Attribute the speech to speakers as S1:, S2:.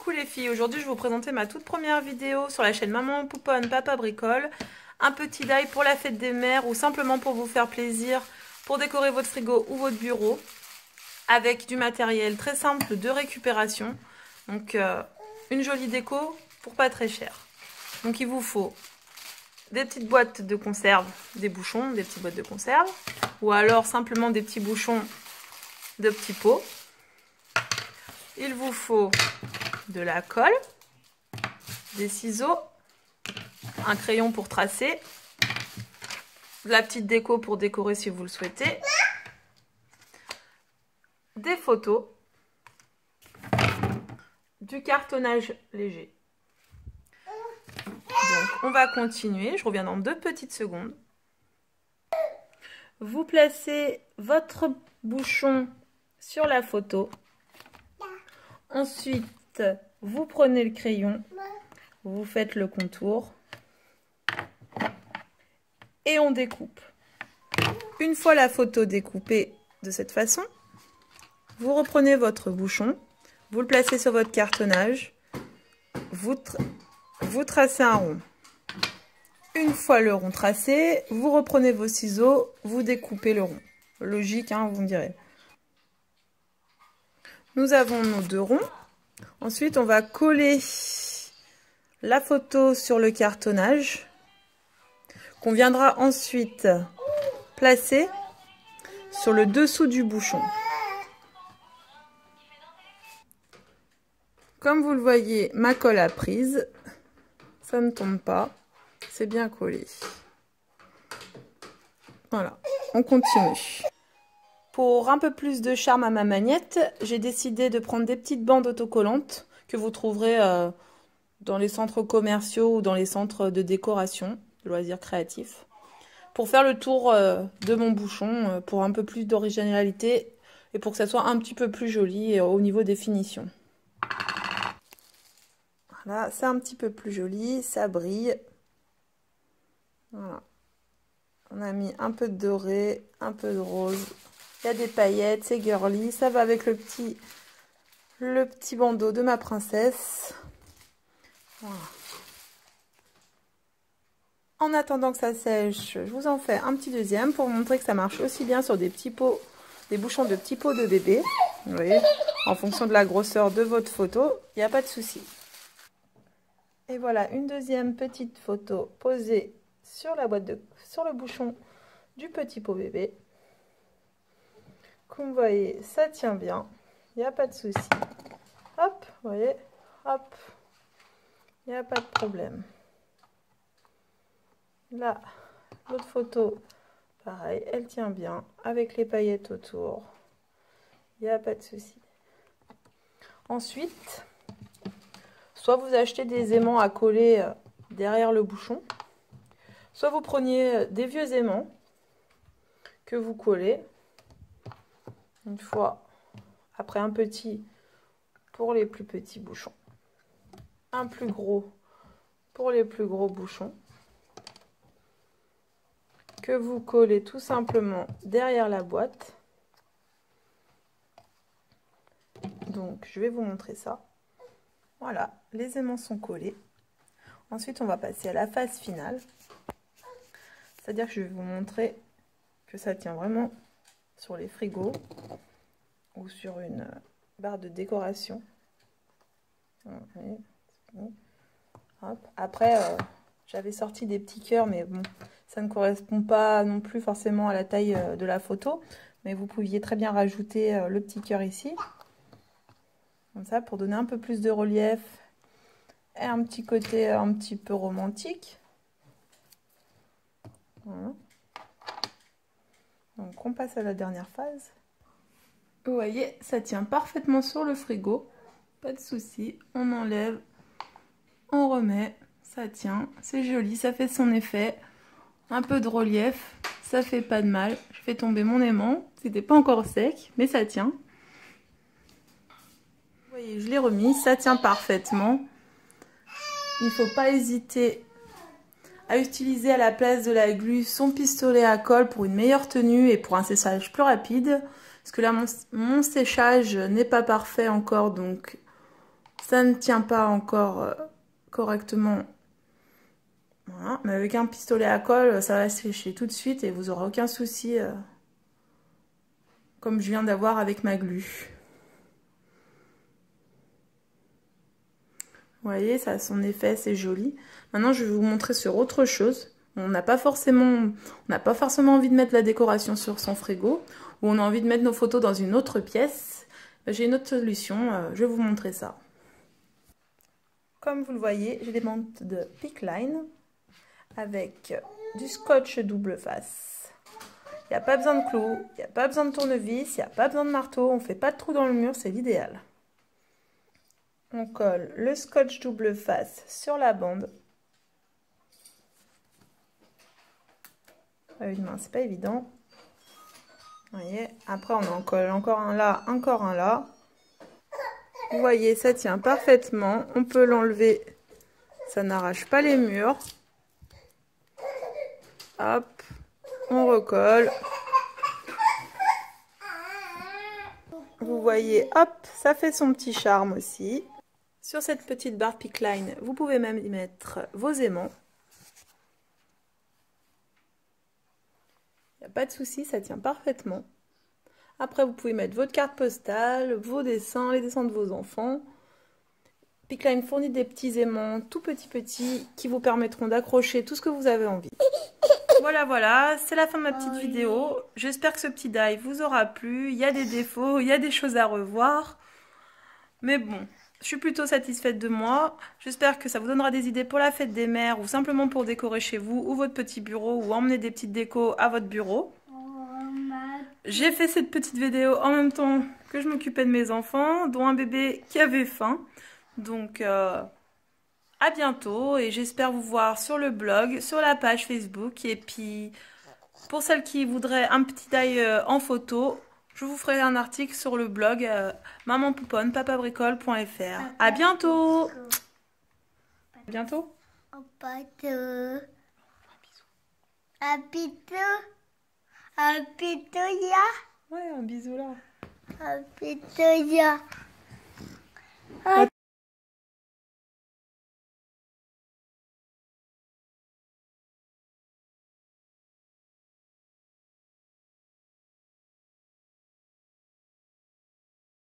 S1: Coucou les filles, aujourd'hui je vais vous présenter ma toute première vidéo sur la chaîne Maman Pouponne Papa Bricole. Un petit die pour la fête des mères ou simplement pour vous faire plaisir, pour décorer votre frigo ou votre bureau. Avec du matériel très simple de récupération. Donc une jolie déco pour pas très cher. Donc il vous faut des petites boîtes de conserve, des bouchons, des petites boîtes de conserve. Ou alors simplement des petits bouchons de petits pots. Il vous faut de la colle, des ciseaux, un crayon pour tracer, de la petite déco pour décorer si vous le souhaitez, des photos, du cartonnage léger. Donc on va continuer, je reviens dans 2 petites secondes. Vous placez votre bouchon sur la photo. Ensuite, vous prenez le crayon, vous faites le contour et on découpe. Une fois la photo découpée de cette façon, vous reprenez votre bouchon, vous le placez sur votre cartonnage, vous tracez un rond. Une fois le rond tracé, vous reprenez vos ciseaux, vous découpez le rond. Logique, hein, vous me direz. Nous avons nos 2 ronds. Ensuite, on va coller la photo sur le cartonnage qu'on viendra ensuite placer sur le dessous du bouchon. Comme vous le voyez, ma colle a prise. Ça ne tombe pas. C'est bien collé. Voilà, on continue. Pour un peu plus de charme à ma magnette, j'ai décidé de prendre des petites bandes autocollantes que vous trouverez dans les centres commerciaux ou dans les centres de décoration, de loisirs créatifs, pour faire le tour de mon bouchon, pour un peu plus d'originalité et pour que ça soit un petit peu plus joli au niveau des finitions. Voilà, c'est un petit peu plus joli, ça brille. Voilà. On a mis un peu de doré, un peu de rose. Il y a des paillettes, c'est girly. Ça va avec le petit bandeau de ma princesse. Voilà. En attendant que ça sèche, je vous en fais un petit deuxième pour vous montrer que ça marche aussi bien sur des petits pots, des bouchons de petits pots de bébé. Vous voyez, en fonction de la grosseur de votre photo, il n'y a pas de souci. Et voilà, une deuxième petite photo posée sur sur le bouchon du petit pot bébé. Comme vous voyez, ça tient bien, il n'y a pas de souci. Hop, vous voyez, hop, il n'y a pas de problème. Là, l'autre photo, pareil, elle tient bien, avec les paillettes autour, il n'y a pas de souci. Ensuite, soit vous achetez des aimants à coller derrière le bouchon, soit vous preniez des vieux aimants que vous collez. Une fois, après un petit pour les plus petits bouchons, un plus gros pour les plus gros bouchons, que vous collez tout simplement derrière la boîte. Donc je vais vous montrer ça. Voilà, les aimants sont collés. Ensuite on va passer à la phase finale, c'est-à-dire que je vais vous montrer que ça tient vraiment sur les frigos ou sur une barre de décoration. Hop. Après, j'avais sorti des petits cœurs, mais bon, ça ne correspond pas non plus forcément à la taille de la photo. Mais vous pouviez très bien rajouter le petit cœur ici, comme ça, pour donner un peu plus de relief et un petit côté un petit peu romantique. Voilà. Donc on passe à la dernière phase. Vous voyez, ça tient parfaitement sur le frigo, pas de souci. On enlève, on remet, ça tient, c'est joli, ça fait son effet. Un peu de relief, ça fait pas de mal. Je fais tomber mon aimant, c'était pas encore sec, mais ça tient. Vous voyez, je l'ai remis, ça tient parfaitement. Il ne faut pas hésiter à utiliser à la place de la glu son pistolet à colle pour une meilleure tenue et pour un séchage plus rapide. Parce que là, mon séchage n'est pas parfait encore, donc Ça ne tient pas encore correctement. Voilà. Mais avec un pistolet à colle, ça va sécher tout de suite et vous n'aurez aucun souci comme je viens d'avoir avec ma glu. Vous voyez, ça a son effet, c'est joli. Maintenant, je vais vous montrer sur autre chose. On n'a pas forcément envie de mettre la décoration sur son frigo, ou on a envie de mettre nos photos dans une autre pièce. J'ai une autre solution, je vais vous montrer ça. Comme vous le voyez, j'ai des bandes de Pickline avec du scotch double face. Il n'y a pas besoin de clous, il n'y a pas besoin de tournevis, il n'y a pas besoin de marteau, on ne fait pas de trou dans le mur, c'est l'idéal. On colle le scotch double face sur la bande. À une main, c'est pas évident. Vous voyez, après on en colle encore un là, encore un là. Vous voyez, ça tient parfaitement. On peut l'enlever, ça n'arrache pas les murs. Hop, on recolle. Vous voyez, hop, ça fait son petit charme aussi. Sur cette petite barre Pickline, vous pouvez même y mettre vos aimants. Il n'y a pas de souci, ça tient parfaitement. Après, vous pouvez mettre votre carte postale, vos dessins, les dessins de vos enfants. Pickline fournit des petits aimants tout petits qui vous permettront d'accrocher tout ce que vous avez envie. Voilà, c'est la fin de ma petite vidéo. J'espère que ce petit die vous aura plu. Il y a des défauts, il y a des choses à revoir. Mais bon, je suis plutôt satisfaite de moi. J'espère que ça vous donnera des idées pour la fête des mères ou simplement pour décorer chez vous ou votre petit bureau ou emmener des petites décos à votre bureau. J'ai fait cette petite vidéo en même temps que je m'occupais de mes enfants, dont un bébé qui avait faim. Donc, à bientôt et j'espère vous voir sur le blog, sur la page Facebook. Et puis, pour celles qui voudraient un petit die en photo, je vous ferai un article sur le blog mamanpouponne-papabricole.fr. À bientôt. À bientôt. Ouais, un bisou là.